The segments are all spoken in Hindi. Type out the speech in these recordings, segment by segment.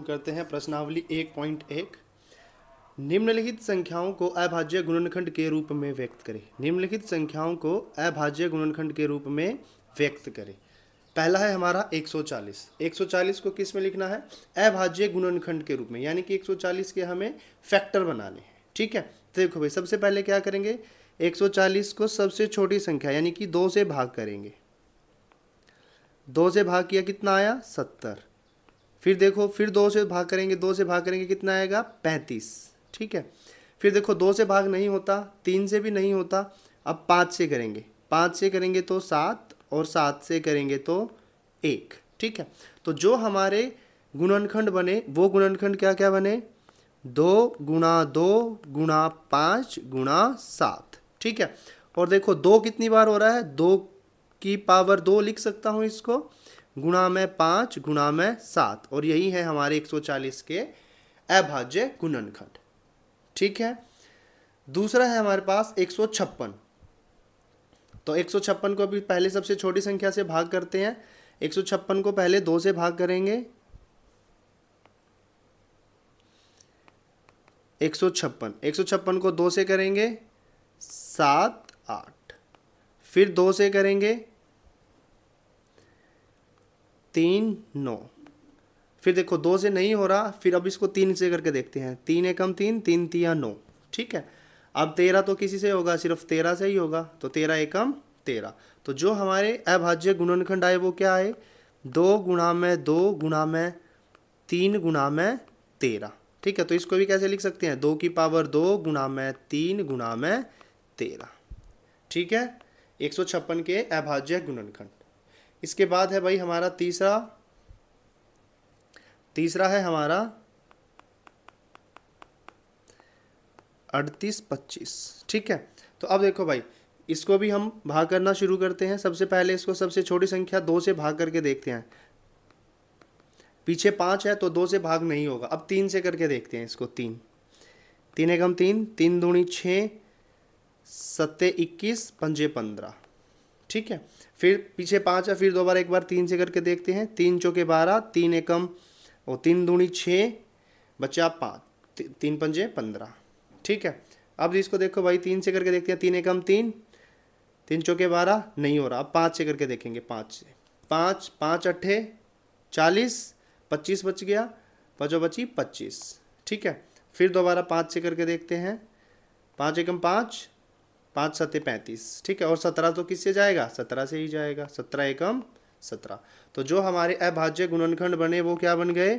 करते हैं प्रश्नावली 1.1। निम्नलिखित संख्याओं को अभाज्य गुणनखंड के रूप में व्यक्त करें। निम्नलिखित संख्याओं को अभाज्य गुणनखंड के रूप में व्यक्त करें। पहला है हमारा 140। 140 को किस में लिखना है? अभाज्य गुणनखंड के रूप में, यानी कि 140 के हमें फैक्टर बनाने हैं। ठीक है, तो देखो भाई, सबसे पहले क्या करेंगे, 140 को सबसे छोटी संख्या यानी कि 2 से भाग करेंगे। 2 से भाग किया, कितना आया? 70। फिर देखो, फिर 2 से भाग करेंगे, 2 से भाग करेंगे, कितना आएगा? 35। ठीक है, फिर देखो 2 से भाग नहीं होता, 3 से भी नहीं होता, अब 5 से करेंगे। 5 से करेंगे तो 7, और 7 से करेंगे तो 1। ठीक है, तो जो हमारे गुणनखंड बने वो गुणनखंड क्या क्या बने? 2 गुणा 2 गुणा 5 गुणा 7। ठीक है, और देखो 2 कितनी बार हो रहा है? 2 की पावर 2 लिख सकता हूँ इसको, गुणा में 5 गुणा में 7, और यही है हमारे 140 के अभाज्य गुणनखंड। ठीक है, दूसरा है हमारे पास 156। तो 156 को भी पहले सबसे छोटी संख्या से भाग करते हैं। 156 को पहले 2 से भाग करेंगे। 156 को 2 से करेंगे 7 8, फिर 2 से करेंगे 3 9, फिर देखो 2 से नहीं हो रहा, फिर अब इसको 3 से करके देखते हैं। 3 एकम 3, 3 तिया 9। ठीक है, अब 13 तो किसी से होगा? सिर्फ 13 से ही होगा, तो 13 एकम 13। तो जो हमारे अभाज्य गुणनखंड आए वो क्या आए? 2 गुणा में 2 गुणा में 3 गुणा में 13। ठीक है, तो इसको भी कैसे लिख सकते हैं? 2 की पावर 2 गुणा में 3 गुणा में 13। ठीक है, 156 के अभाज्य गुणनखंड। इसके बाद है भाई हमारा तीसरा है हमारा 38 25। ठीक है, तो अब देखो भाई, इसको भी हम भाग करना शुरू करते हैं। सबसे पहले इसको सबसे छोटी संख्या 2 से भाग करके देखते हैं। पीछे 5 है तो 2 से भाग नहीं होगा, अब 3 से करके देखते हैं इसको। 3 एकम 3, 3 दूनी 6, 7 21, 5 15। ठीक है, फिर पीछे 5 है, फिर दोबारा एक बार 3 से करके देखते हैं। 3 चौके 12, 3 एकम और 3 दूनी 6, बचा 5, 3 पंजे 15। ठीक है, अब इसको देखो भाई, 3 से करके देखते हैं। 3 एकम 3, 3 चौके 12, नहीं हो रहा, अब 5 से करके देखेंगे। 5 से 5 5 अट्ठे 40, 25 बच गया, बचो बची 25। ठीक है, फिर दोबारा 5 से करके देखते हैं। 5 एकम 5, 5 7 35। ठीक है, और 17 तो किससे जाएगा? 17 से ही जाएगा। 17 एकम 17। तो जो हमारे अभाज्य गुणनखंड बने वो क्या बन गए?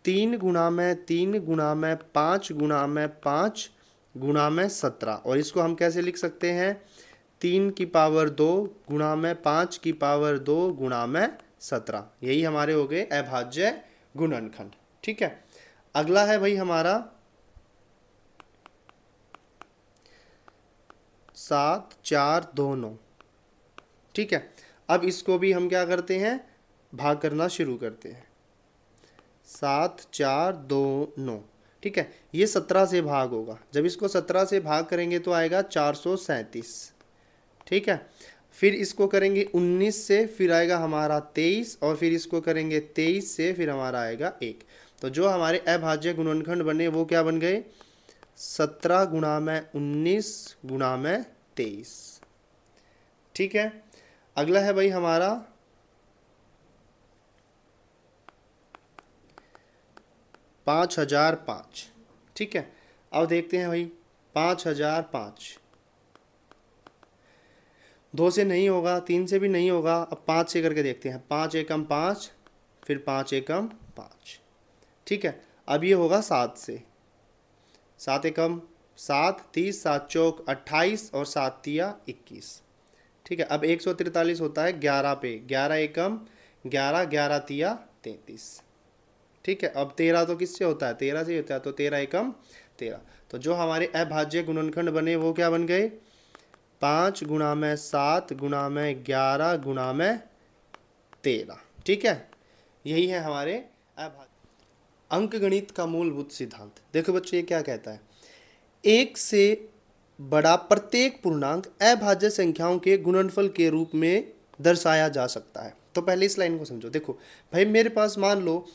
3 गुणा में 3 गुणा में 5 गुणा में 5 गुणा में 17। और इसको हम कैसे लिख सकते हैं? 3 की पावर 2 गुणा में 5 की पावर 2 गुणा में 17। यही हमारे हो गए अभाज्य गुणनखंड। ठीक है, अगला है भाई हमारा 7 4 2 9। ठीक है, अब इसको भी हम क्या करते हैं? भाग करना शुरू करते हैं। 7 4 2 9। ठीक है, ये 17 से भाग होगा। जब इसको 17 से भाग करेंगे तो आएगा 437। ठीक है, फिर इसको करेंगे 19 से, फिर आएगा हमारा 23, और फिर इसको करेंगे 23 से, फिर हमारा आएगा 1। तो जो हमारे अभाज्य गुणनखंड बने वो क्या बन गए? 17 गुणा में 19 गुणा में 23। ठीक है, अगला है भाई हमारा 5005। ठीक है, अब देखते हैं भाई 5005। 2 से नहीं होगा, 3 से भी नहीं होगा, अब 5 से करके देखते हैं। 5 एकम 5, फिर 5 एकम 5। ठीक है, अब ये होगा 7 से। 7 एकम 7, 30, 7 चौक 28, और 7 तिया 21। ठीक है, अब 143 होता है 11 पे। 11 एकम 11, 11 तिया 33। ठीक है, अब 13 तो किससे होता है? 13 से होता है, तो 13 एकम 13। तो जो हमारे अभाज्य गुणनखंड बने वो क्या बन गए? 5 गुणा में 7 गुणा में 11 गुणा में 13। ठीक है, यही है हमारे अभाज्य। अंकगणित का मूलभूत सिद्धांत। देखो बच्चों, ये क्या कहता है? 1 से बड़ा प्रत्येक पूर्णांक अभाज्य संख्याओं के गुणनफल के रूप में दर्शाया जा सकता है। तो पहले इस लाइन को समझो। देखो भाई, मेरे पास मान लो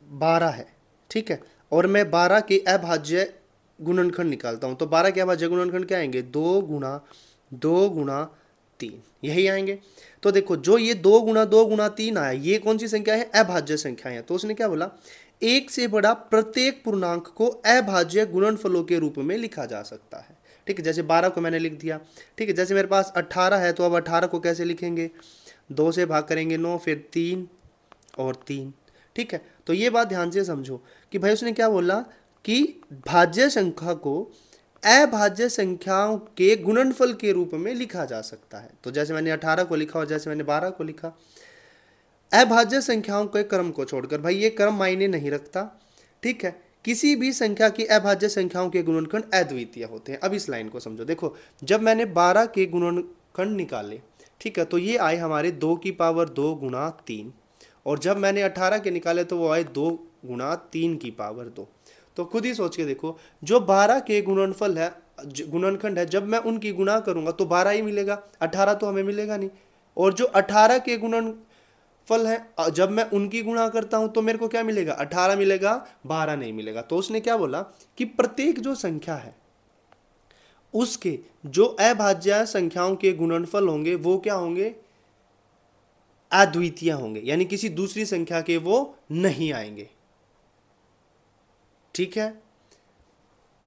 12 है, ठीक है, और मैं 12 के अभाज्य गुणनखंड निकालता हूँ, तो 12 के अभाज्य गुणनखंड क्या आएंगे, 2 गुणा 3, यही आएंगे। तो देखो जो ये 2 गुणा 3 आया, ये कौन सी संख्या है, अभाज्य संख्या है। तो उसने क्या बोला, एक से बड़ा प्रत्येक पूर्णांक को अभाज्य गुणनफलों के रूप में लिखा जा सकता है, ठीक है। जैसे 12 को मैंने लिख दिया, ठीक है। जैसे मेरे पास 18 है, तो अब 18 को कैसे लिखेंगे, 2 से भाग करेंगे 9, फिर 3 और 3, ठीक है। तो ये बात ध्यान से समझो कि भाई उसने क्या बोला कि भाज्य संख्या को अभाज्य संख्याओं के गुणनफल के रूप में लिखा जा सकता है। तो जैसे मैंने 18 को लिखा और जैसे मैंने 12 को लिखा, अभाज्य संख्याओं के क्रम को छोड़कर, भाई ये क्रम मायने नहीं रखता, ठीक है। किसी भी संख्या की अभाज्य संख्याओं के गुणनखंड अद्वितीय होते हैं। अब इस लाइन को समझो, देखो जब मैंने 12 के गुणनखंड निकाले, ठीक है, तो ये आए हमारे 2 की पावर 2 गुणा 3, और जब मैंने 18 के निकाले तो वो आए 2 गुणा 3 की पावर 2। तो खुद ही सोच के देखो, जो 12 के गुणनफल है, गुणनखंड है, जब मैं उनकी गुणा करूंगा तो 12 ही मिलेगा, 18 तो हमें मिलेगा नहीं। और जो 18 के गुणनफल है, जब मैं उनकी गुणा करता हूं तो मेरे को क्या मिलेगा, 18 मिलेगा, 12 नहीं मिलेगा। तो उसने क्या बोला कि प्रत्येक जो संख्या है उसके जो अभाज्य संख्याओं के गुणनफल होंगे वो क्या होंगे, अद्वितीय होंगे, यानी किसी दूसरी संख्या के वो नहीं आएंगे, ठीक है।